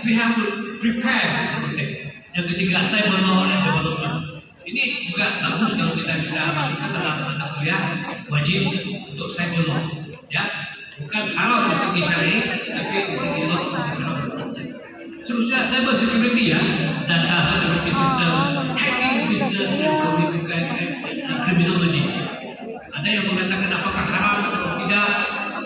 we have to prepare something. Yang ketiga, cyber law and development. Ini juga bagus kalau kita bisa masukkan dalam mata kuliah wajib untuk cyber law. Ya, bukan haram di segi syar'i, tapi di segi law. Seterusnya cyber security ya, data security system, hacking business, criminology. Ada yang mengatakan apakah haram atau tidak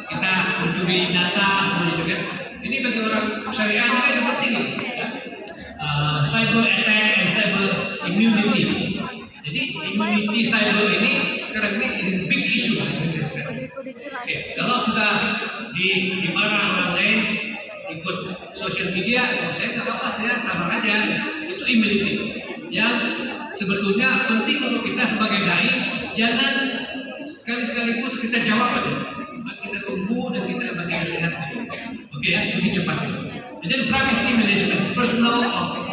kita mencuri data semuanya juga. Ini bagi orang syariah juga itu penting. Ya. Cyber attack and cyber immunity. Jadi immunity cyber ini sekarang ini is big issue. Okay. Kalau sudah dimarah orang lain ikut sosial media, kalau saya nggak apa-apa, saya sama aja. Itu immunity. Yang sebetulnya penting untuk kita sebagai dai, jangan sekaligus kita jawab aja. Kita tunggu dan kita bagi nasihat. Oke ya, lebih cepat. And then privacy management, personal or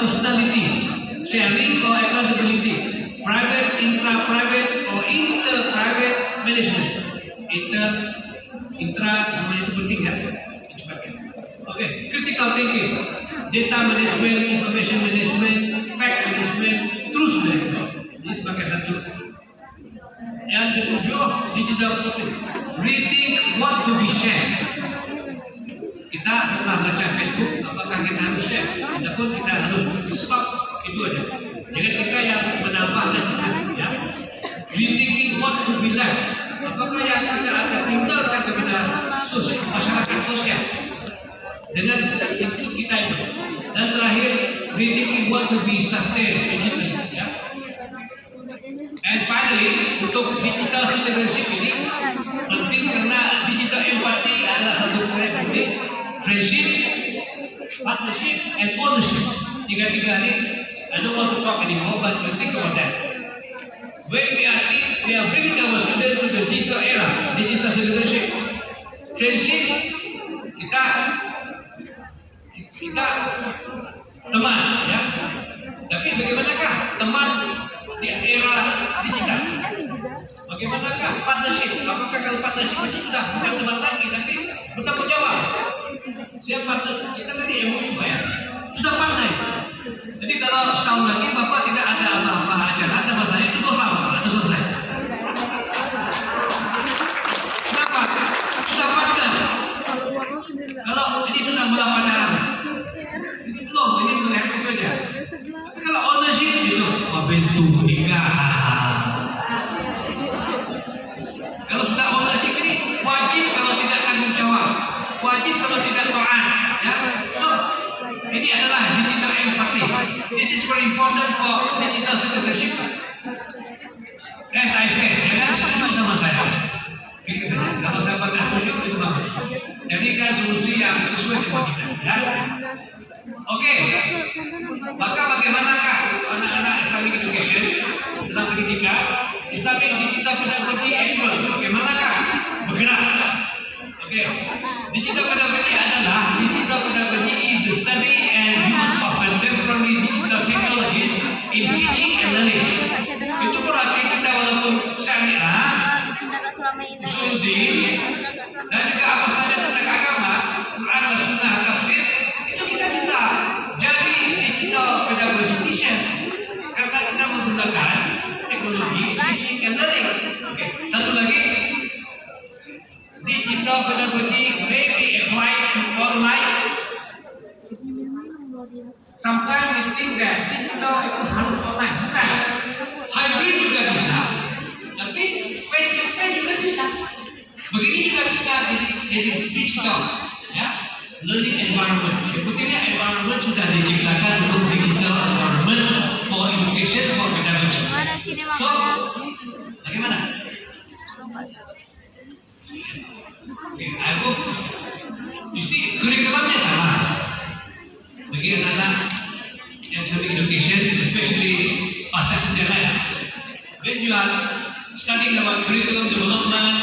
personality, sharing or accountability, private, intra-private or inter-private management. Intra semuanya itu penting ya. Oke, critical thinking, data management, information management, fact management, truth management. Ini sebagai satu. Yang ketujuh, digital footprint, rethink what to be shared. Kita setelah baca Facebook, apakah kita harus share? Ataupun kita harus stop, itu aja. Jangan kita yang menambah dan ya. Rethinking what to be like. Apakah yang kita akan tinggalkan kepada masyarakat sosial? Dengan itu kita itu. Dan terakhir, rethinking what to be sustained. Ya. And finally, untuk digital citizenship ini penting karena digital empathy adalah satu proyek penting. Friendship, partnership, and ownership. Tiga-tiga ini, I don't want to talk anymore, but we think about that. When we are bringing our students to the digital era, digital citizenship. Friendship, kita teman, ya. Tapi bagaimanakah teman di era digital? Bagaimanakah partnership? Apakah kalau partnership itu sudah bukan teman lagi, tapi bertanggung jawab? Siapa partner kita tadi MOU ya? Sudah pandai. Jadi kalau setahun lagi Bapak tidak ada apa-apa acara sama saya, itu dosa atau selesai? Kenapa? Sudah pandai. Kalau ini sudah mulai pacaran, ini belum, ini melihat itu aja. Tapi kalau ownership itu, mobil tuh nikah. Kalau sudah ownership ini wajib kalau tidak tanggung jawab, wajib kalau tidak taat. Ya, so ini adalah digital empathy. This is very important for digital citizenship. As I said, jangan setuju sama saya. Pikir saja. Kalau saya tidak setuju itu bagus. Jadikan solusi yang sesuai dengan kita. Ya. Oke. Maka bagaimanakah anak-anak Islamic Education dalam pendidikan Islamic Digital Pedagogy Enable? Bagaimanakah bergerak? Oke. Digital pedagogy adalah digital pedagogy is the study and use of contemporary digital technologies in teaching and learning. Itu berarti kita walaupun syariah, usuluddin, dan juga apa saja tentang agama, Quran dan Sunnah, tafsir, itu kita bisa jadi digital pedagogy teacher karena kita menggunakan teknologi teaching and learning. Oke. Satu lagi, digital pedagogy may be applied to online. Sometimes we think that digital itu harus online, bukan. Hybrid juga bisa, tapi face to face juga bisa. Begini juga bisa jadi digital, ya. Learning environment. Sebetulnya environment sudah diciptakan untuk digital environment for education, for pedagogy. So, bagaimana? Okay, I hope you see kurikulumnya sama bagi anak-anak yang Islamic education, especially pasca sejarah ya. When you are studying about curriculum development,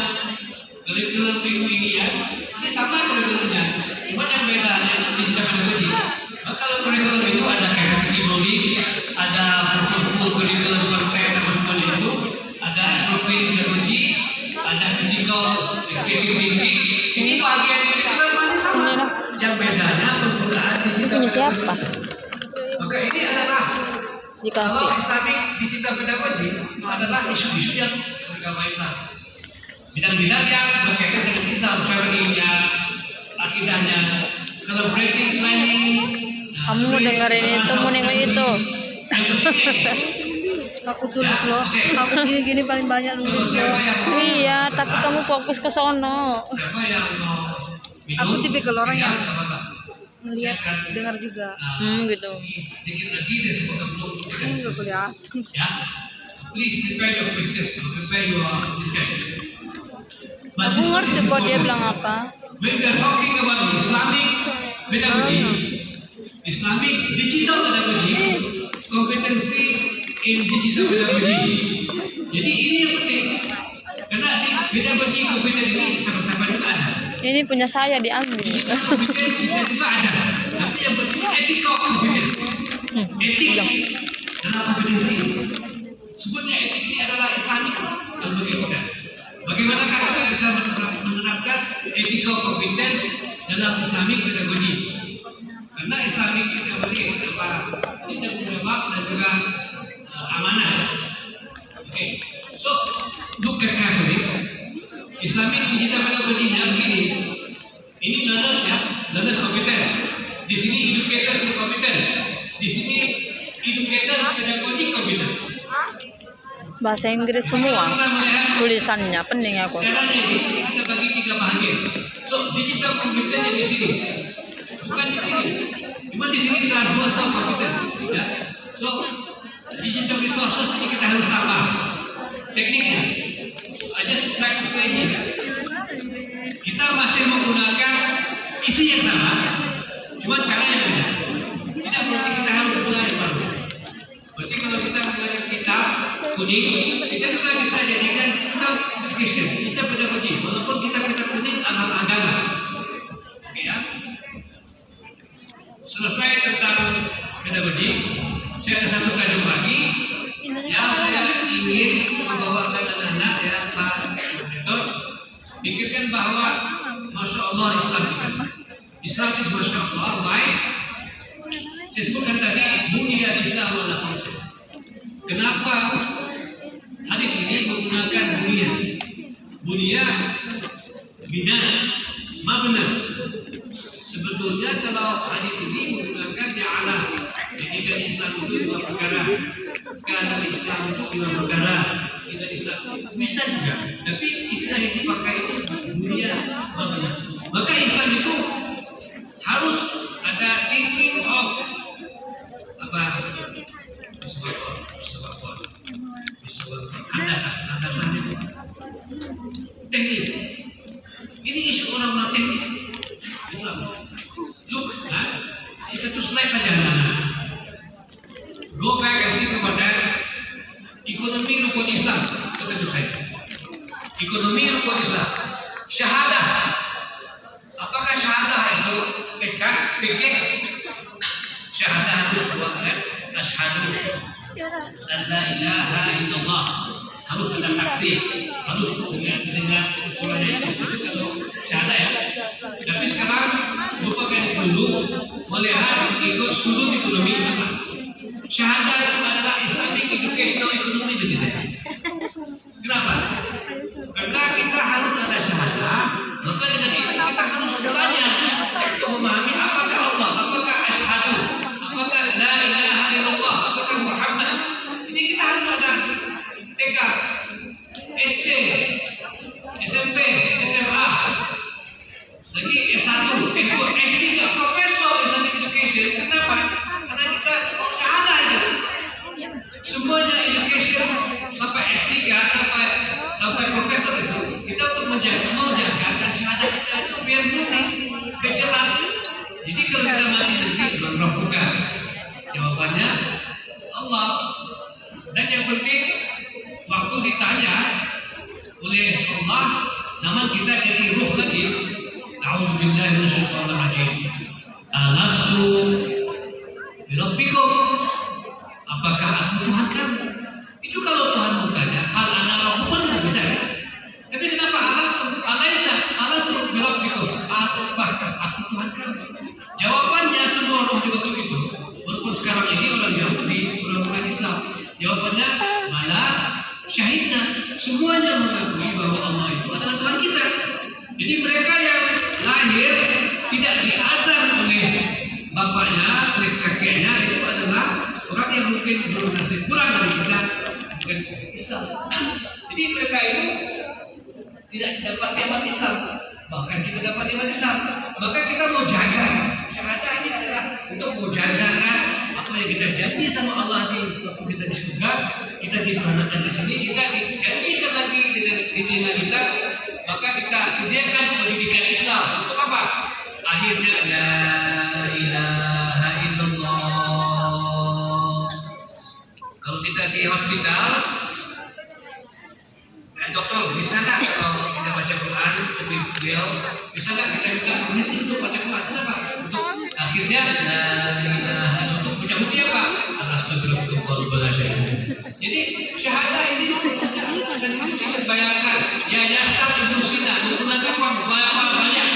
curriculum ini ya, ini sama kurikulumnya. Cuma yang bedanya itu digital pedagogy. Maka kalau kurikulum itu ada capacity building, ada purposeful curriculum content apa semuanya itu, ada appropriate pedagogy, ada critical creative thinking. Ini bagian kurikulum masih sama. yang bedanya penggunaan Ini digital punya siapa? pedagogy. Maka ini adalah Dikasih. kalau Islamic digital pedagogy itu adalah isu-isu yang beragama Islam. Bidang-bidang yang berkaitan dengan Islam, syar'inya, akidahnya, collaborative planning. Kamu mau dengerin itu, mau dengerin itu. Aku tulis loh. Aku gini-gini paling banyak nulis loh. Iya, tapi kamu fokus ke sono. Siapa yang mau minum, Aku tipikal orang yang tidak apa-apa. melihat, dengar juga. Gitu. Sedikit lagi dan semoga belum Ini nggak kuliah. ya. Please prepare your questions, prepare your discussion. But Aku this one ngerti is kok dia important. bilang apa. When we are talking about Islamic pedagogy, Islamic digital pedagogy, kompetensi in digital pedagogy. Jadi ini yang penting. Karena di pedagogy kompetensi ini sama-sama juga ada. Ini punya saya diambil. Digital kompetensi juga ada. Tapi yang penting ethical kompetensi. Etik dalam kompetensi. Sebutnya etik ini adalah Islamic dan bagi kita. Bagaimana kita bisa menerapkan ethical competence dalam Islamic pedagogy? Karena Islamic pedagogy tidak menjawab dan juga amanah. Okay. So look at carefully. Islamic digital pedagogy-nya begini. Ini learners ya, learners competence. Di sini educators competence. Di sini educators pedagogy competence. Bahasa Inggris semua tulisannya, pening aku. Caranya ini kita bagi 3 bahagian. So digital competence di sini, bukan di sini. Cuma di sini transversal competence. Ya. So digital resources ini kita harus tambah tekniknya. I just like to say here, kita masih menggunakan isi yang sama, cuma cara yang beda. Tidak berarti kita harus mulai dari baru. Berarti kalau kita menggunakan kitab kuning, kita juga bisa jadikan digital education, digital pedagogy, walaupun kitab kuning agama. Oke ya. Selesai tentang pedagogy, saya ada satu kajian lagi yang saya ingin membawakan anak-anak ya Pak Direktur. Pikirkan bahwa Masya Allah Islam Islam is Masya Allah. Why? Saya sebutkan tadi bunya Islam ala khamsin. Kenapa hadis ini menggunakan bunya? Bunya bina, mabna. Sebetulnya kalau hadis ini menggunakan ja'ala. Jadikan Islam itu 2 perkara. Karena Islam itu 2 perkara. Kita Islam bisa juga. Tapi istilah yang dipakai itu bunya, mabna. Maka Islam itu harus ada thinking of apa? Landasan itu teknik. Ini isu orang teknik Islam. Look, ini satu slide saja. Go back nanti kepada ekonomi rukun Islam. Betul saya. Ekonomi rukun Islam. Syahadah. Apakah syahadah itu PK? Syahadah harus buatkan asyhadu an la ilaha illallah. Harus ada saksi, harus dengan suaranya itu kalau syahadah ya. Tapi sekarang lupakan itu dulu, melihat mengikut sudut ekonomi apa. Syahadah itu adalah Islamic educational economy bagi saya. Kenapa? Karena kita harus ada syahadah, maka dengan itu kita harus belajar untuk memahami apakah Allah, apakah asyhadu, apakah la ilaha illallah, apakah Muhammad. Ini kita harus ada TK, SD, SMP, SMA, lagi S1, S2, S3, Profesor Islamic Education. Kenapa? Karena kita syahadah itu. Semuanya education sampai S3, sampai profesor itu kita untuk menjagakan syahadah kita itu biar murni, kejelas. Jadi kalau kita mati nanti bang buka jawabannya Allah. Dan yang penting waktu ditanya oleh Allah, namun kita jadi ruh lagi. A'udzubillahi minasyaitonir rajim. Alastu birabbikum. Apakah aku Tuhan kamu? Itu kalau Tuhan bertanya, hal anak rabbukum tidak bisa. Tapi kenapa alastu birabbikum? Apakah aku Tuhan kamu? sekarang ini orang Yahudi, orang Islam? Jawabannya malah syahidna. Semuanya mengakui bahwa Allah itu adalah Tuhan kita. Jadi mereka yang lahir tidak diajar oleh bapaknya, oleh kakeknya, itu adalah orang yang mungkin bernasib kurang dari kita, bukan Islam. Jadi mereka itu tidak dapat nikmat Islam, bahkan kita dapat nikmat Islam. Maka kita mau jaga syahadah ini adalah untuk mau jagakan apa yang kita janji sama Allah di waktu kita di surga, kita diperanakan di sini, kita dijanjikan lagi dengan diterima kita. Maka kita sediakan pendidikan Islam untuk apa? Akhirnya la ilaha illallah. Kalau kita di hospital, dokter bisa nggak kalau kita baca Quran untuk beliau, bisa nggak kita minta permisi untuk baca Quran? Kenapa? Untuk akhirnya la ilaha untuk baca hukmi apa? Alhamdulillah. Jadi syahadah ini bisa bayangkan yayasan Ibnu Sina menggunakan uang banyak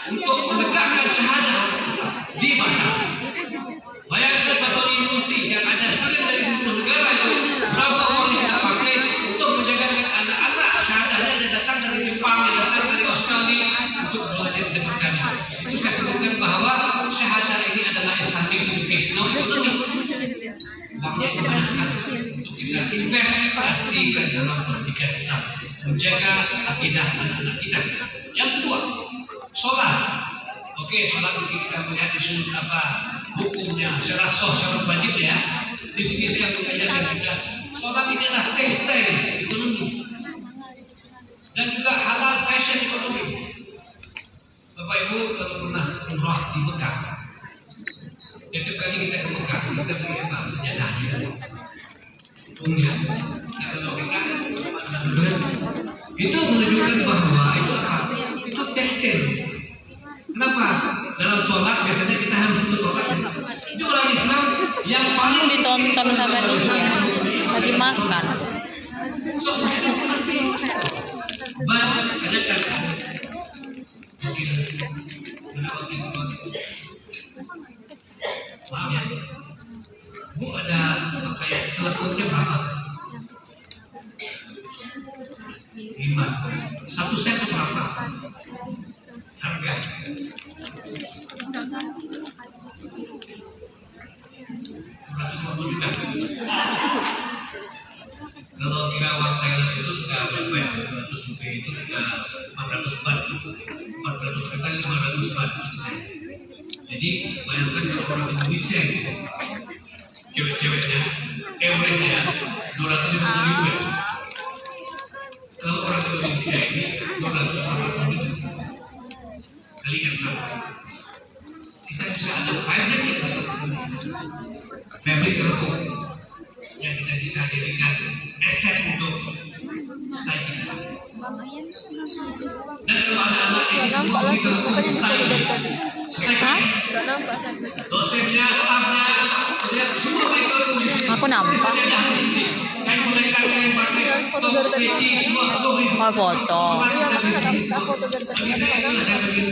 untuk menegakkan syahadah di mana? Bayangkan satu industri yang ada student dari negara itu berapa uang yang kita pakai untuk menjaga anak-anak syahadahnya yang datang dari Jepang, yang datang dari Australia untuk belajar di tempat kami. Itu saya sebutkan bahwa syahadah ini adalah Islamic Educational Economy. Uangnya itu banyak sekali untuk kita investasikan dalam pendidikan Islam, menjaga akidah anak-anak kita. Yang kedua, sholat. Oke, sholat ini kita melihat di sudut apa hukumnya, syarat wajib ya. Di sini saya mengajarkan kita, sholat ini adalah textile ekonomi dan juga halal fashion ekonomi. Bapak Ibu kalau pernah umrah di Mekah, setiap kali kita ke Mekah, kita beli apa? Sejadahnya, punya. Kalau kita itu menunjukkan bahwa itu apa? Itu tekstil. Kenapa? Dalam sholat biasanya kita harus berdoa. Itu orang Islam yang paling Ditonton sama dia lagi makan. Banyak kan? Maaf ya, Bu ada kayak teleponnya berapa? 5. Satu set berapa? Harga? 150 juta. Kalau kira uang Thailand itu sudah berapa ya? 200 rupiah itu sudah 400 baht. 400 kata 500 baht. Jadi bayangkan kalau orang Indonesia gitu, cewek-ceweknya, average-nya 250 ribu ya. Kalau orang Indonesia ini 280 ribu, kalikan berapa? Kita bisa ada fabric yang besar, fabric rokok yang kita bisa jadikan aset untuk style kita. Dan kalau anak-anak ini semua kita lakukan style ini. Dosennya, stafnya, semua mereka kondisi. Aku nampak. Kain mereka yang pakai top peci semua beli. Mau foto. Bagi saya itulah saya bikin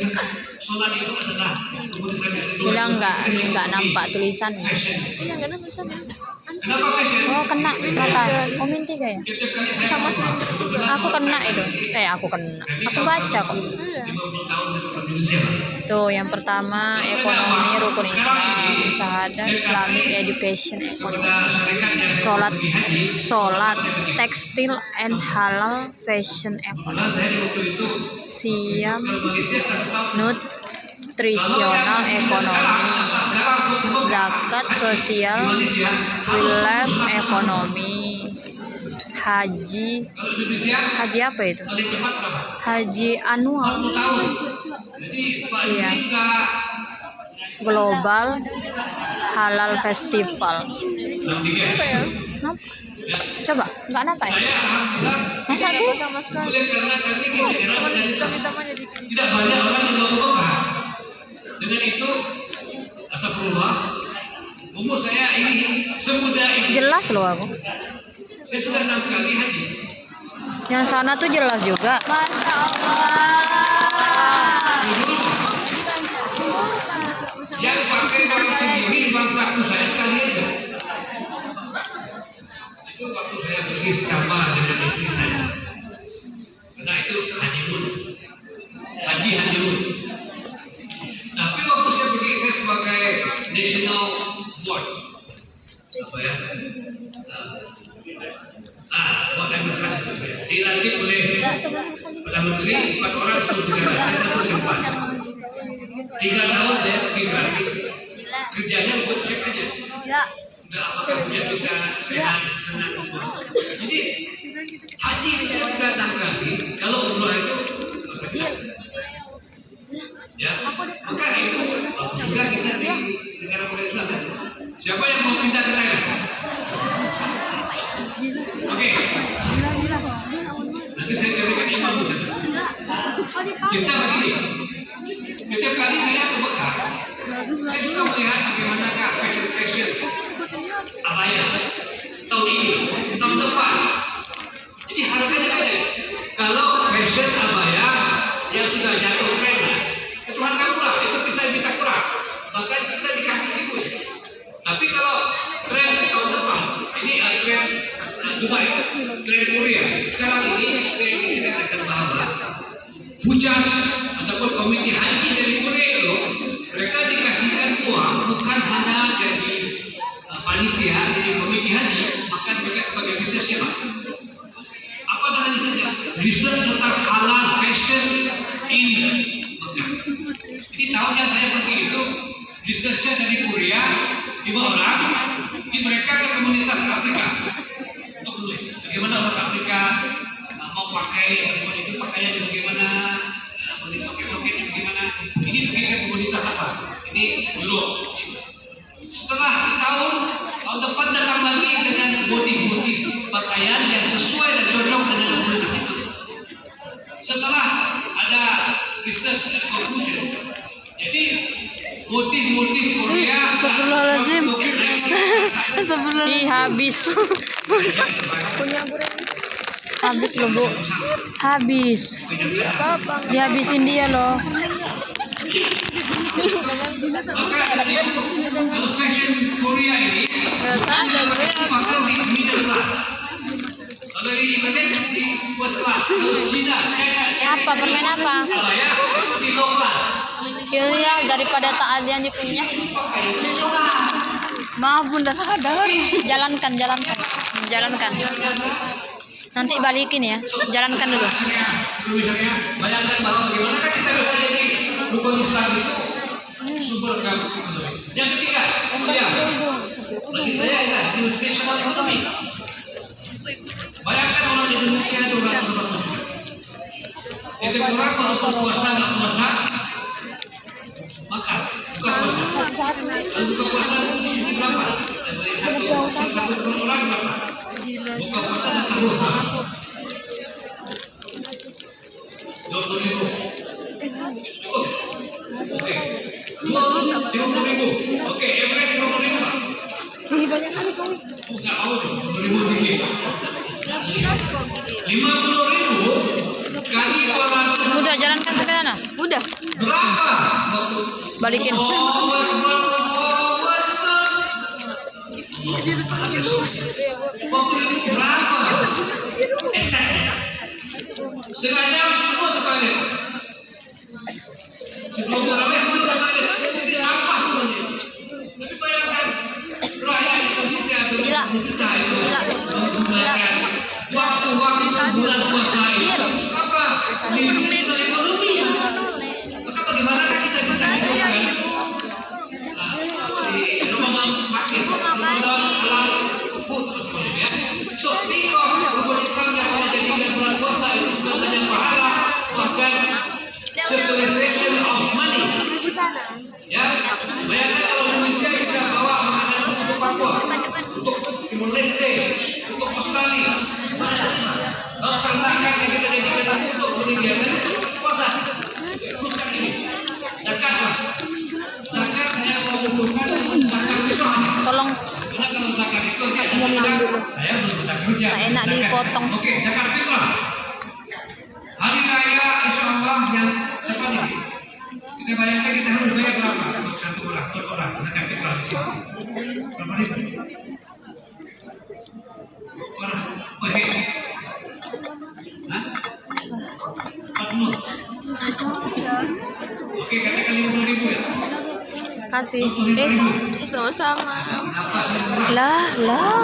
sholat itu adalah kemudian saya Bilang nggak nampak tulisannya. Iya, nggak ada tulisannya. Kenapa fashion? Oh kena rata. Oh minti ya? Setiap kali saya Sama Aku kena itu. Aku kena. Aku baca kok. 50 tahun dari Indonesia. Tuh yang pertama ekonomi rukun Islam, syahadah Islamic Education ekonomi, Kepada syarikat yang sholat, tekstil and halal fashion ekonomi, kebetulan saya di waktu itu siam kalau Malaysia 1 tahun. nutrisional ekonomi, zakat sosial, wilayah ekonomi, haji Kalau Indonesia haji apa itu? paling cepat berapa? Haji anual 40 tahun. Jadi Pak Iya. Indonesia global halal festival. 63 ya. Nap- Coba nggak napa ya? Saya alhamdulillah Masa sih? Sama sekali. boleh karena kami di daerah Afghanistan Teman-teman jadi gini. tidak banyak orang yang mau ke Mekah. Dengan itu, astagfirullah, umur saya ini semuda ini. Jelas loh aku. Saya sudah 6 kali haji. Yang sana tuh jelas juga. Masya Allah. Yang pakai dalam sendiri bangsaku saya sekalian pergi sama dengan istri saya. Karena itu honeymoon. Honeymoon. Tapi waktu saya pergi, saya sebagai national board. Apa ya? Board administrasi. Dilantik oleh Perdana Menteri 4 orang seluruh negara. Saya satu tempat. 3 tahun saya pergi gratis. Kerjanya buat cek aja. Nah, apakah hujan juga sehat, senang semua. Jadi haji itu saya sudah 6 kali. Kalau umroh itu nggak usah bilang. Ya, maka itu sudah kita di negara Islam kan. Siapa yang mau pindah ke Thailand? Oke. Nanti saya carikan imam di sana. Kita begini. Setiap kali saya ke Mekah, saya suka melihat bagaimanakah fashion abaya tahun ini, tahun depan. Jadi harganya beda. Kalau fashion abaya yang sudah jatuh tren, itu harga murah, itu bisa kita kurang. Bahkan kita dikasih gitu. Tapi kalau tren tahun depan, ini tren Dubai, tren Korea. Sekarang ini saya ingin ceritakan bahwa Hujas ataupun komite haji dari Korea itu, mereka dikasihkan uang bukan hanya dari panitia, dari komite haji, bahkan mereka sebagai researcher. Apa dengan risetnya? Riset tentang halal fashion in Mekah. Jadi tahunnya saya pergi itu, researcher dari Korea 5 orang, jadi mereka ke komunitas Afrika untuk menulis bagaimana orang Afrika mau pakai seperti itu, pakaiannya bagaimana, soket-soketnya bagaimana. Ini pergi ke komunitas apa? Ini Euro. Setelah setahun, tahun depan datang lagi dengan motif-motif pakaian yang sesuai dan cocok dengan komunitas itu. Setelah ada research and conclusion, jadi motif-motif Korea Astagfirullahaladzim. Ih, habis. Habis loh, Bu. Habis. Dihabisin dia loh. Maka itu kalau fashion Korea ini makan di middle class. Kalau di internet di first class. Kalau China. Apa permen apa? Ya, itu di low class. Iya, daripada tak ada yang punya. Maaf bunda sadar. Jalankan. Nanti balikin ya. Jalankan dulu. Misalnya, bayangkan bahwa bagaimana kan kita bisa jadi rukun Islam itu sumber ekonomi. Yang ketiga, bagi saya ini nutritional economy. Bayangkan orang Indonesia itu orang juga. Itu orang walaupun puasa nggak puasa, makan buka puasa. Kalau buka puasa ini berapa? Dari satu per orang berapa? Buka puasa dan sahur berapa? 20.000. Cukup. Oke. 50.000. Oke, average 20.000 Pak. Bukan mau 20.000 tinggi. 50.000 kali 200. Udah jalankan ke sana. Udah. Berapa? Balikin. Waktu itu berapa? Esek. Sengaja semua ke toilet. Sebelum terawih semua ke toilet. Jadi sampah semuanya. Tapi bayangkan rakyat Indonesia kita itu menggunakan waktu-waktu bulan puasa itu apa? Di ekonomi. Maka bagaimana kita bisa hidupkan di Ramadan makin Ramadan halal food semuanya. So tinggal rukun Islam yang kita jadikan bulan puasa itu bukan hanya pahala, bahkan civilization of money. Ya, bayangkan kalau Indonesia bisa bawa makanan untuk Papua, untuk Timur Leste, untuk Australia, kalau ternakan yang kita jadikan untuk meninggalkan puasa. Teruskan ini, zakat Pak. Zakat saya mau menyebutkan zakat fitrah. Tolong. Karena kalau zakat itu Mau minum dulu. saya belum bisa kerja. Tak enak Zakat. dipotong. Oke, zakat fitrah. Hari raya Insya Allah yang depan ini. Kita bayangkan kita harus bayar berapa? Satu orang, per orang zakat fitrah di sini. Berapa ribu? Orang, Oke, katakan 50.000 ya. Kasih. 20.000. Sama-sama. Kenapa 90.000? Lah.